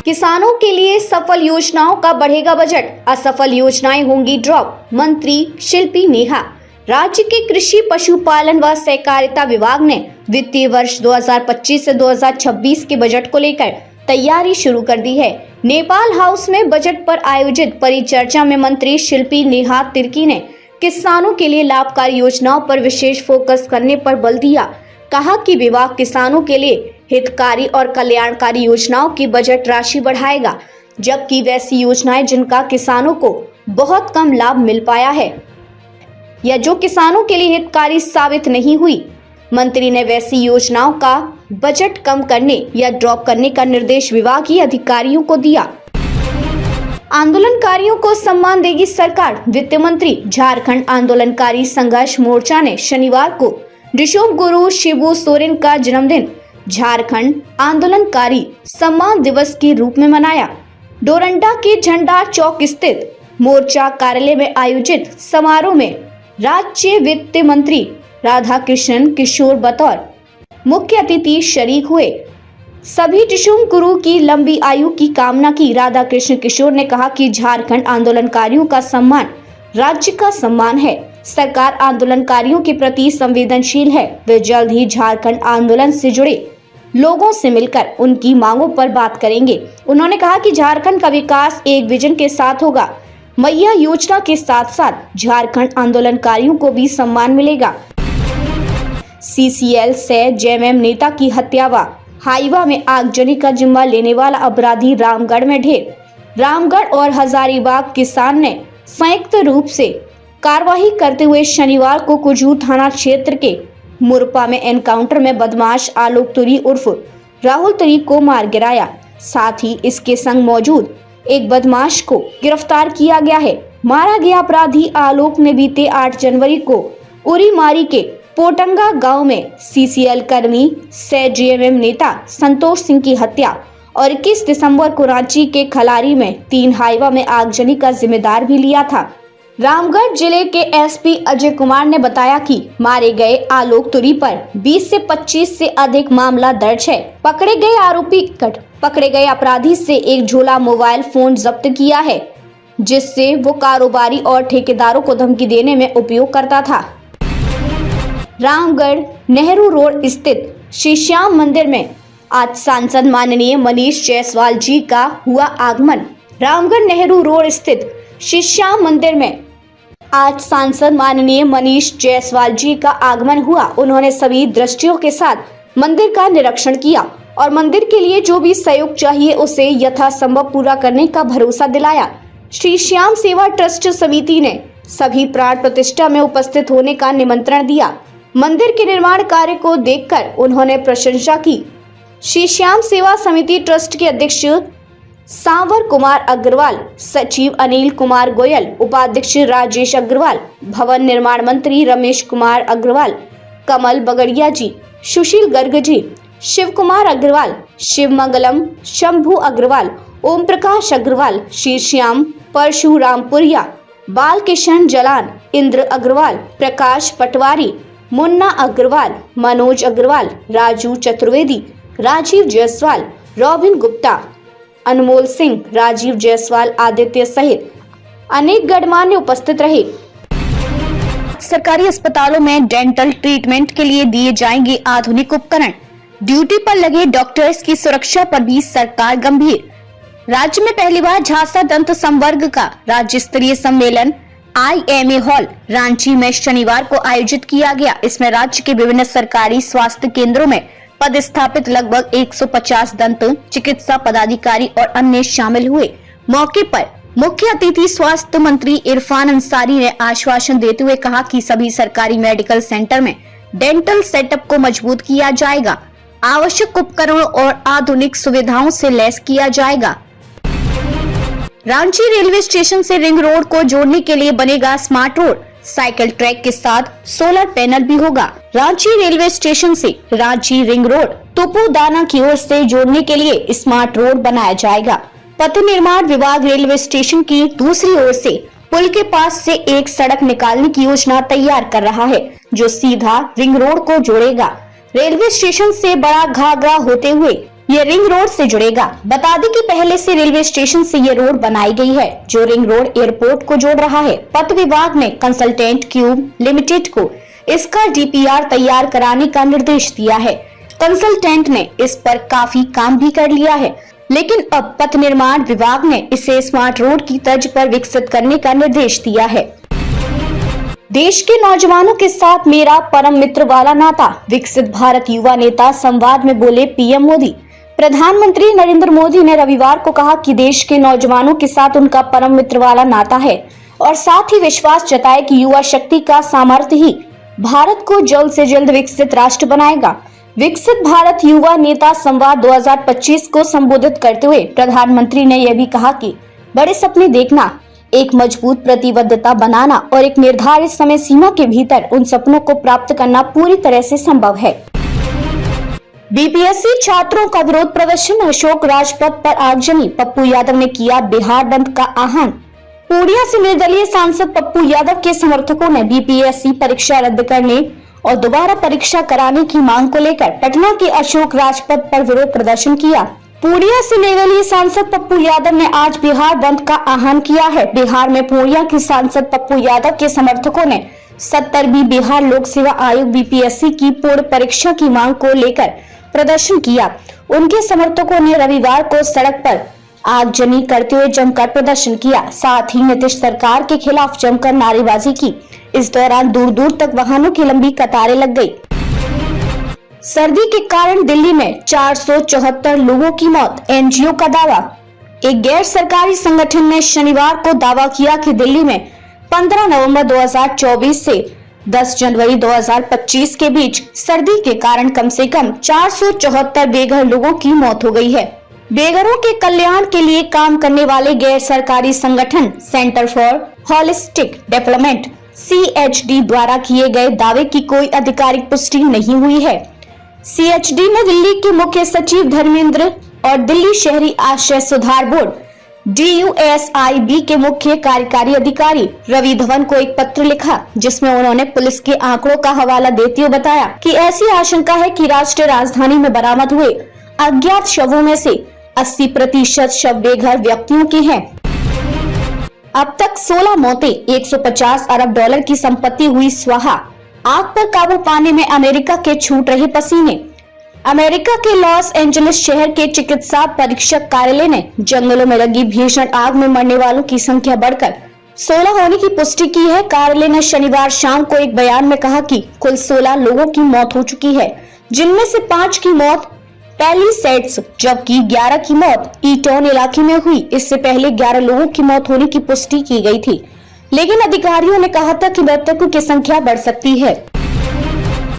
किसानों के लिए सफल योजनाओं का बढ़ेगा बजट, असफल योजनाएं होंगी ड्रॉप। मंत्री शिल्पी नेहा। राज्य के कृषि पशुपालन व सहकारिता विभाग ने वित्तीय वर्ष 2025 से 2026 के बजट को लेकर तैयारी शुरू कर दी है। नेपाल हाउस में बजट पर आयोजित परिचर्चा में मंत्री शिल्पी नेहा तिर्की ने किसानों के लिए लाभकारी योजनाओं पर विशेष फोकस करने पर बल दिया। कहा कि विभाग किसानों के लिए हितकारी और कल्याणकारी योजनाओं की बजट राशि बढ़ाएगा, जबकि वैसी योजनाएं जिनका किसानों को बहुत कम लाभ मिल पाया है या जो किसानों के लिए हितकारी साबित नहीं हुई, मंत्री ने वैसी योजनाओं का बजट कम करने या ड्रॉप करने का निर्देश विभागीय अधिकारियों को दिया। आंदोलनकारियों को सम्मान देगी सरकार। वित्त मंत्री। झारखंड आंदोलनकारी संघर्ष मोर्चा ने शनिवार को ऋषभ गुरु शिबू सोरेन का जन्मदिन झारखंड आंदोलनकारी सम्मान दिवस के रूप में मनाया। डोरंडा के झंडा चौक स्थित मोर्चा कार्यालय में आयोजित समारोह में राज्य वित्त मंत्री राधाकृष्ण किशोर बतौर मुख्य अतिथि शरीक हुए। सभी ऋषभ गुरु की लंबी आयु की कामना की। राधाकृष्ण किशोर ने कहा कि झारखंड आंदोलनकारियों का सम्मान राज्य का सम्मान है। सरकार आंदोलनकारियों के प्रति संवेदनशील है। वे जल्द ही झारखंड आंदोलन से जुड़े लोगों से मिलकर उनकी मांगों पर बात करेंगे। उन्होंने कहा कि झारखंड का विकास एक विजन के साथ होगा। मैया योजना के साथ साथ झारखंड आंदोलनकारियों को भी सम्मान मिलेगा। सीसीएल से जेएमएम नेता की हत्या व हाईवा में आगजनी का जिम्मा लेने वाला अपराधी रामगढ़ में ढेर। रामगढ़ और हजारीबाग किसान ने संयुक्त रूप से कार्रवाई करते हुए शनिवार को कुजू थाना क्षेत्र के मुरपा में एनकाउंटर में बदमाश आलोक तुरी उर्फ राहुल तुरी को मार गिराया। साथ ही इसके संग मौजूद एक बदमाश को गिरफ्तार किया गया है। मारा गया अपराधी आलोक ने बीते 8 जनवरी को उरीमारी के पोटंगा गांव में सीसीएल कर्मी से जेएमएम नेता संतोष सिंह की हत्या और 21 दिसंबर को रांची के खलारी में 3 हाईवा में आगजनी का जिम्मेदार भी लिया था। रामगढ़ जिले के एसपी अजय कुमार ने बताया कि मारे गए आलोक तुरी पर 20 से 25 से अधिक मामला दर्ज है। पकड़े गए अपराधी से एक झोला मोबाइल फोन जब्त किया है, जिससे वो कारोबारी और ठेकेदारों को धमकी देने में उपयोग करता था। रामगढ़ नेहरू रोड स्थित श्री श्याम मंदिर में आज सांसद माननीय मनीष जायसवाल जी का हुआ आगमन। रामगढ़ नेहरू रोड स्थित श्री श्याम मंदिर में आज सांसद माननीय मनीष जायसवाल जी का आगमन हुआ। उन्होंने सभी दृष्टियों के साथ मंदिर का निरीक्षण किया और मंदिर के लिए जो भी सहयोग चाहिए उसे यथासंभव पूरा करने का भरोसा दिलाया। श्री श्याम सेवा ट्रस्ट समिति ने सभी प्राण प्रतिष्ठा में उपस्थित होने का निमंत्रण दिया। मंदिर के निर्माण कार्य को देखकर उन्होंने प्रशंसा की। श्री श्याम सेवा समिति ट्रस्ट के अध्यक्ष सांवर कुमार अग्रवाल, सचिव अनिल कुमार गोयल, उपाध्यक्ष राजेश अग्रवाल, भवन निर्माण मंत्री रमेश कुमार अग्रवाल, कमल बगड़िया जी, सुशील गर्ग जी, शिव कुमार अग्रवाल, शिव मंगलम, शंभू अग्रवाल, ओम प्रकाश अग्रवाल, श्री श्याम परशुरामपुरिया, बाल किशन जलान, इंद्र अग्रवाल, प्रकाश पटवारी, मुन्ना अग्रवाल, मनोज अग्रवाल, राजू चतुर्वेदी, राजीव जायसवाल, रॉबिन गुप्ता, अनमोल सिंह, राजीव जायसवाल आदित्य सहित अनेक गणमान्य उपस्थित रहे। सरकारी अस्पतालों में डेंटल ट्रीटमेंट के लिए दिए जाएंगे आधुनिक उपकरण। ड्यूटी पर लगे डॉक्टर्स की सुरक्षा पर भी सरकार गंभीर। राज्य में पहली बार झांसा दंत संवर्ग का राज्य स्तरीय सम्मेलन IMA हॉल रांची में शनिवार को आयोजित किया गया। इसमें राज्य के विभिन्न सरकारी स्वास्थ्य केंद्रों में पदस्थापित लगभग 150 दंत चिकित्सा पदाधिकारी और अन्य शामिल हुए। मौके पर मुख्य अतिथि स्वास्थ्य मंत्री इरफान अंसारी ने आश्वासन देते हुए कहा कि सभी सरकारी मेडिकल सेंटर में डेंटल सेटअप को मजबूत किया जाएगा, आवश्यक उपकरणों और आधुनिक सुविधाओं से लैस किया जाएगा। रांची रेलवे स्टेशन से रिंग रोड को जोड़ने के लिए बनेगा स्मार्ट रोड। साइकिल ट्रैक के साथ सोलर पैनल भी होगा। रांची रेलवे स्टेशन से रांची रिंग रोड तुपुदाना की ओर से जोड़ने के लिए स्मार्ट रोड बनाया जाएगा। पथ निर्माण विभाग रेलवे स्टेशन की दूसरी ओर से पुल के पास से एक सड़क निकालने की योजना तैयार कर रहा है, जो सीधा रिंग रोड को जोड़ेगा। रेलवे स्टेशन से बड़ा घाघरा होते हुए ये रिंग रोड से जुड़ेगा। बता दें कि पहले से रेलवे स्टेशन से ये रोड बनाई गई है, जो रिंग रोड एयरपोर्ट को जोड़ रहा है। पथ विभाग ने कंसल्टेंट क्यूब लिमिटेड को इसका डीपीआर तैयार कराने का निर्देश दिया है। कंसल्टेंट ने इस पर काफी काम भी कर लिया है, लेकिन अब पथ निर्माण विभाग ने इसे स्मार्ट रोड की तर्ज पर विकसित करने का निर्देश दिया है। देश के नौजवानों के साथ मेरा परम मित्र वाला नाता, विकसित भारत युवा नेता संवाद में बोले पीएम मोदी। प्रधानमंत्री नरेंद्र मोदी ने रविवार को कहा कि देश के नौजवानों के साथ उनका परम मित्र वाला नाता है और साथ ही विश्वास जताया कि युवा शक्ति का सामर्थ्य ही भारत को जल्द से जल्द विकसित राष्ट्र बनाएगा। विकसित भारत युवा नेता संवाद 2025 को संबोधित करते हुए प्रधानमंत्री ने यह भी कहा कि बड़े सपने देखना, एक मजबूत प्रतिबद्धता बनाना और एक निर्धारित समय सीमा के भीतर उन सपनों को प्राप्त करना पूरी तरह से संभव है। बीपीएससी छात्रों का विरोध प्रदर्शन, अशोक राजपथ पर आगजनी, पप्पू यादव ने किया बिहार बंद का आह्वान। पूर्णिया से निर्दलीय सांसद पप्पू यादव के समर्थकों ने बीपीएससी परीक्षा रद्द करने और दोबारा परीक्षा कराने की मांग को लेकर पटना के अशोक राजपथ पर विरोध प्रदर्शन किया। पूर्णिया से निर्दलीय सांसद पप्पू यादव ने आज बिहार बंद का आह्वान किया है। बिहार में पूर्णिया के सांसद पप्पू यादव के समर्थकों ने 70वीं बिहार लोक सेवा आयोग बीपीएससी की पूर्ण परीक्षा की मांग को लेकर प्रदर्शन किया। उनके समर्थकों ने रविवार को सड़क पर आगजनी करते हुए जमकर प्रदर्शन किया, साथ ही नीतीश सरकार के खिलाफ जमकर नारेबाजी की। इस दौरान दूर दूर तक वाहनों की लंबी कतारें लग गई। सर्दी के कारण दिल्ली में 474 लोगों की मौत, एनजीओ का दावा। एक गैर सरकारी संगठन ने शनिवार को दावा किया कि दिल्ली में 15 नवंबर 2024 से 10 जनवरी 2025 के बीच सर्दी के कारण कम से कम 474 बेघर लोगों की मौत हो गई है। बेघरों के कल्याण के लिए काम करने वाले गैर सरकारी संगठन centre for holistic development CHD द्वारा किए गए दावे की कोई आधिकारिक पुष्टि नहीं हुई है। CHD ने दिल्ली के मुख्य सचिव धर्मेंद्र और दिल्ली शहरी आश्रय सुधार बोर्ड DUSIB के मुख्य कार्यकारी अधिकारी रवि धवन को एक पत्र लिखा, जिसमें उन्होंने पुलिस के आंकड़ों का हवाला देते हुए बताया कि ऐसी आशंका है कि राष्ट्रीय राजधानी में बरामद हुए अज्ञात शवों में से 80% शव बेघर व्यक्तियों के हैं। अब तक 16 मौतें, 150 अरब डॉलर की संपत्ति हुई स्वाहा। आग पर काबू पाने में अमेरिका के छूट रहे पसीने। अमेरिका के लॉस एंजलिस शहर के चिकित्सा परीक्षक कार्यालय ने जंगलों में लगी भीषण आग में मरने वालों की संख्या बढ़कर 16 होने की पुष्टि की है। कार्यालय ने शनिवार शाम को एक बयान में कहा कि कुल 16 लोगों की मौत हो चुकी है, जिनमें से 5 की मौत पैलिसेड्स जबकि 11 की मौत ईटॉन इलाके में हुई। इससे पहले 11 लोगों की मौत होने की पुष्टि की गई थी, लेकिन अधिकारियों ने कहा था कि मृतकों की संख्या बढ़ सकती है।